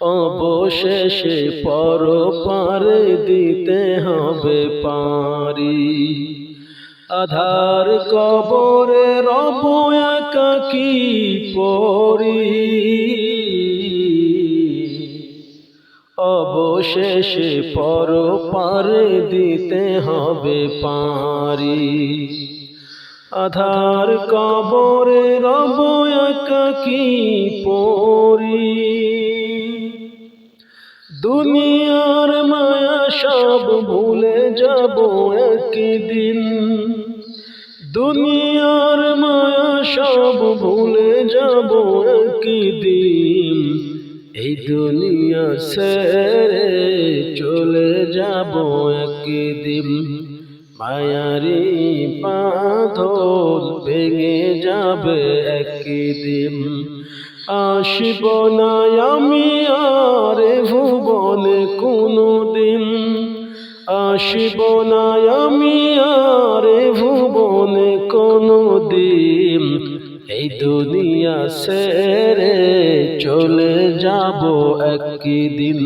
অবশেষে পরপারে দিতে হবে পারি। আধার কবরে রব একাকী পড়ি, অবশেষে পরপারে দিতে হবে পারি। আধার কবরে রব একাকী পড়ি। দুনিয়ার মায়া সব ভুলে যাব একদিন, দুনিয়ার মায়া সব ভুলে যাব একদিন। এই দুনিয়া ছেড়ে চলে যাব একদিন। মায়ারি বাঁধন ভেঙে যাবে একদিন। আসিব না আমি আর ভুবনে কোনদিন, আসিব না আমি আর ভুবনে কোনদিন। এই দুনিয়া ছেড়ে চলে যাব একদিন।